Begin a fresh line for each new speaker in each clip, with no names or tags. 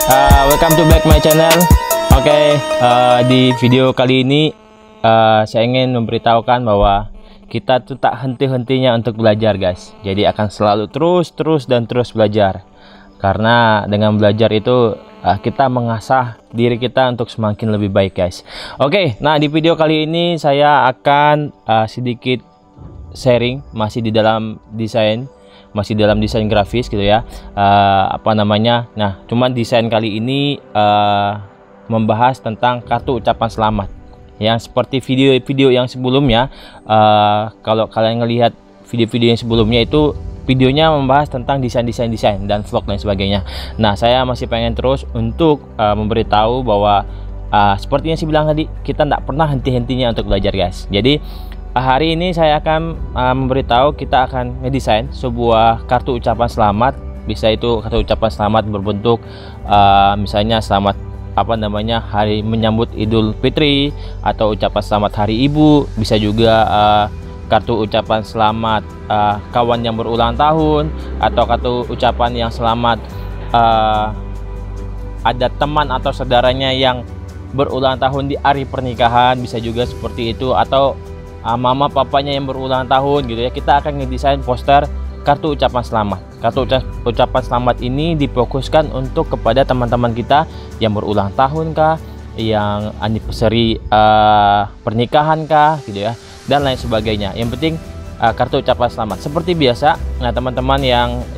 Welcome to back my channel. Di video kali ini saya ingin memberitahukan bahwa kita tuh tak henti-hentinya untuk belajar, guys. Jadi akan selalu terus belajar. Karena dengan belajar itu kita mengasah diri kita untuk semakin lebih baik, guys. Nah di video kali ini saya akan sedikit sharing masih di dalam desain grafis gitu ya. Nah, cuman desain kali ini membahas tentang kartu ucapan selamat. Yang seperti video-video yang sebelumnya, kalau kalian ngelihat video-video yang sebelumnya itu videonya membahas tentang desain dan vlog dan sebagainya. Nah, saya masih pengen terus untuk memberitahu bahwa seperti yang saya bilang tadi, kita tidak pernah henti-hentinya untuk belajar, guys. Jadi hari ini saya akan memberitahu kita akan ngedesain sebuah kartu ucapan selamat. Bisa itu kartu ucapan selamat berbentuk misalnya selamat hari menyambut Idul Fitri, atau ucapan selamat hari ibu. Bisa juga kartu ucapan selamat kawan yang berulang tahun, atau kartu ucapan yang selamat ada teman atau saudaranya yang berulang tahun di hari pernikahan. Bisa juga seperti itu, atau mama papanya yang berulang tahun gitu ya. Kita akan ngedesain poster kartu ucapan selamat. Kartu ucapan selamat ini difokuskan untuk kepada teman-teman kita yang berulang tahun kah, yang anniversary pernikahan kah gitu ya, dan lain sebagainya. Yang penting kartu ucapan selamat seperti biasa. Nah, teman-teman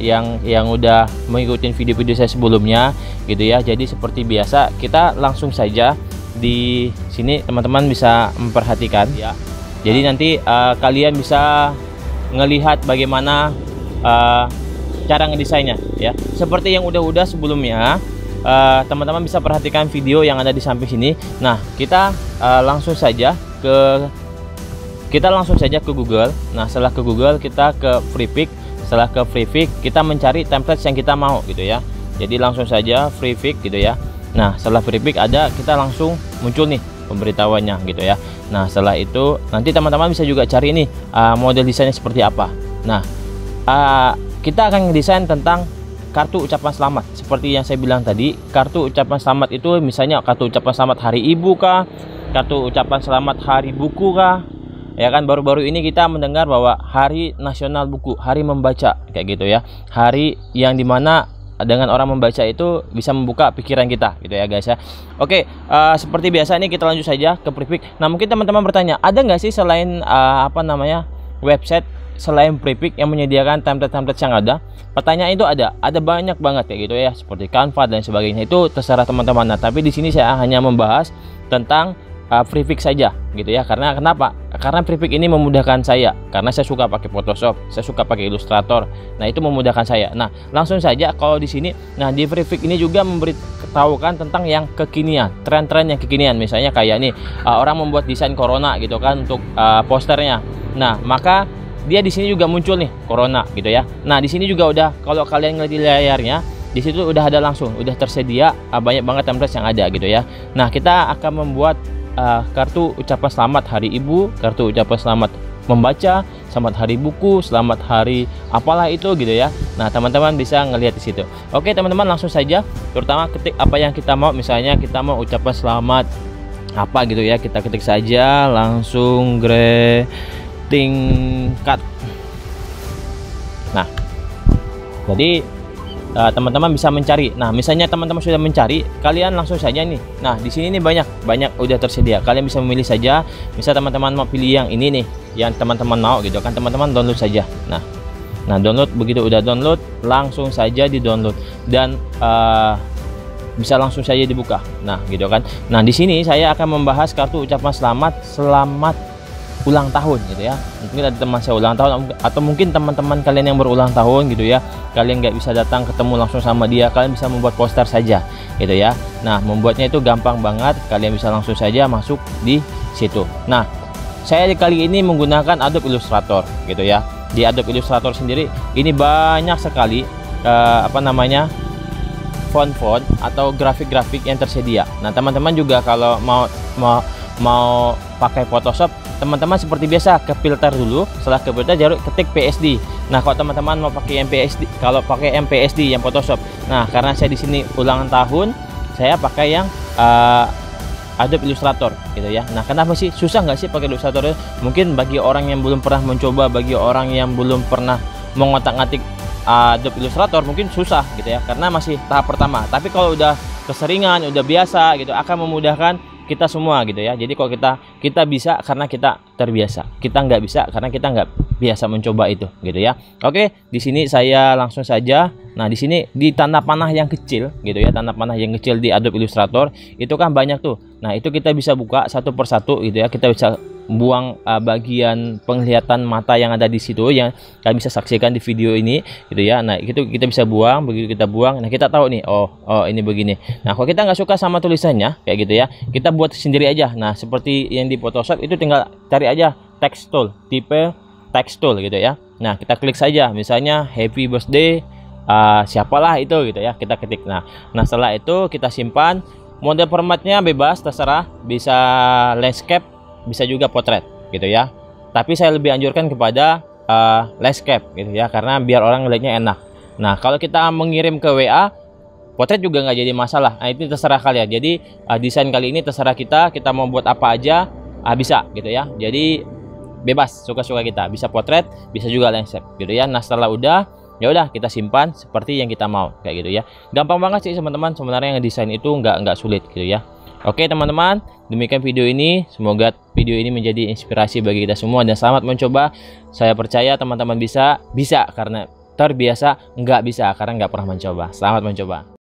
yang udah mengikuti video-video saya sebelumnya gitu ya. Jadi seperti biasa, kita langsung saja di sini teman-teman bisa memperhatikan ya. Jadi nanti kalian bisa ngelihat bagaimana cara ngedesainnya ya. Seperti yang udah sebelumnya, teman-teman bisa perhatikan video yang ada di samping sini. Nah, kita langsung saja ke Google. Nah, setelah ke Google kita ke Freepik. Setelah ke Freepik kita mencari template yang kita mau gitu ya. Jadi langsung saja Freepik gitu ya. Nah, setelah Freepik ada, kita langsung muncul nih pemberitahuannya gitu ya. Nah, setelah itu nanti teman-teman bisa juga cari nih model desainnya seperti apa. Nah, kita akan ngedesain tentang kartu ucapan selamat. Seperti yang saya bilang tadi, kartu ucapan selamat itu misalnya kartu ucapan selamat hari ibu kah, kartu ucapan selamat hari buku kah. Ya kan, baru-baru ini kita mendengar bahwa hari nasional buku, hari membaca kayak gitu ya. Hari yang dimana dengan orang membaca itu bisa membuka pikiran kita gitu ya, guys ya. Seperti biasa ini kita lanjut saja ke Freepik. Nah, mungkin teman-teman bertanya, ada nggak sih selain website selain Freepik yang menyediakan template-template yang ada? Pertanyaan itu ada banyak banget kayak gitu ya, seperti Canva dan sebagainya. Itu terserah teman-teman. Nah, tapi di sini saya hanya membahas tentang Freepik saja gitu ya. Karena kenapa? Karena Freepik ini memudahkan saya, karena saya suka pakai Photoshop, saya suka pakai Illustrator. Nah, itu memudahkan saya. Nah, langsung saja kalau di sini, nah di Freepik ini juga memberitahukan tentang yang kekinian, tren-tren yang kekinian. Misalnya kayak nih, orang membuat desain corona gitu kan untuk posternya. Nah, maka dia di sini juga muncul nih corona gitu ya. Nah, di sini juga udah, kalau kalian ngeliat di layarnya, di situ udah ada langsung, udah tersedia banyak banget template yang ada gitu ya. Nah, kita akan membuat kartu ucapan selamat hari ibu, kartu ucapan selamat membaca, selamat hari buku, selamat hari apalah itu gitu ya. Nah, teman-teman bisa ngelihat di situ. Oke, teman-teman langsung saja, terutama ketik apa yang kita mau. Misalnya kita mau ucapan selamat apa gitu ya, kita ketik saja langsung greeting card. Nah, jadi teman-teman bisa mencari. Nah, misalnya teman-teman sudah mencari, kalian langsung saja nih. Nah, di sini nih banyak udah tersedia. Kalian bisa memilih saja. Misal teman-teman mau pilih yang ini nih, yang teman-teman mau gitu kan, teman-teman download saja. Nah, download, begitu udah download, langsung saja di-download dan bisa langsung saja dibuka. Nah, gitu kan. Nah, di sini saya akan membahas kartu ucapan selamat ulang tahun gitu ya. Mungkin ada teman saya ulang tahun, atau mungkin teman-teman kalian yang berulang tahun gitu ya, kalian nggak bisa datang ketemu langsung sama dia, kalian bisa membuat poster saja gitu ya. Nah, membuatnya itu gampang banget, kalian bisa langsung saja masuk di situ. Nah, saya kali ini menggunakan Adobe Illustrator gitu ya. Di Adobe Illustrator sendiri ini banyak sekali font-font atau grafik-grafik yang tersedia. Nah, teman-teman juga kalau mau pakai Photoshop, teman-teman seperti biasa ke filter dulu. Setelah ke filter baru ketik PSD. Nah, kalau teman-teman mau pakai yang PSD, kalau pakai PSD yang Photoshop. Nah, karena saya di sini ulangan tahun, saya pakai yang Adobe Illustrator gitu ya. Nah, kenapa sih susah nggak sih pakai Illustrator? Mungkin bagi orang yang belum pernah mencoba, bagi orang yang belum pernah mengotak-ngatik Adobe Illustrator mungkin susah gitu ya, karena masih tahap pertama. Tapi kalau udah keseringan, udah biasa gitu, akan memudahkan kita semua gitu ya. Jadi kalau kita bisa karena kita terbiasa, kita nggak bisa karena kita nggak biasa mencoba itu gitu ya. Oke, di sini saya langsung saja. Nah, di sini di tanda panah yang kecil gitu ya, tanda panah yang kecil di Adobe Illustrator itu kan banyak tuh. Nah, itu kita bisa buka satu persatu gitu ya. Kita bisa buang bagian penglihatan mata yang ada di situ yang kalian bisa saksikan di video ini gitu ya. Nah, itu kita bisa buang. Begitu kita buang, nah kita tahu nih, oh ini begini. Nah, kalau kita nggak suka sama tulisannya kayak gitu ya, kita buat sendiri aja. Nah, seperti yang di Photoshop itu tinggal cari aja text tool, tipe text tool gitu ya. Nah, kita klik saja misalnya happy birthday siapalah itu gitu ya, kita ketik. Nah setelah itu kita simpan. Model formatnya bebas, terserah, bisa landscape, bisa juga potret gitu ya. Tapi saya lebih anjurkan kepada landscape gitu ya, karena biar orang ngeliatnya enak. Nah, kalau kita mengirim ke WA, potret juga nggak jadi masalah. Nah, itu terserah kalian. Jadi desain kali ini terserah kita mau buat apa aja bisa gitu ya. Jadi bebas, suka-suka kita, bisa potret, bisa juga landscape gitu ya. Nah, setelah udah, ya udah kita simpan seperti yang kita mau kayak gitu ya. Gampang banget sih teman-teman, sebenarnya ngedesain itu nggak sulit gitu ya. Oke teman-teman, demikian video ini. Semoga video ini menjadi inspirasi bagi kita semua dan selamat mencoba. Saya percaya teman-teman bisa karena terbiasa, nggak bisa karena nggak pernah mencoba. Selamat mencoba.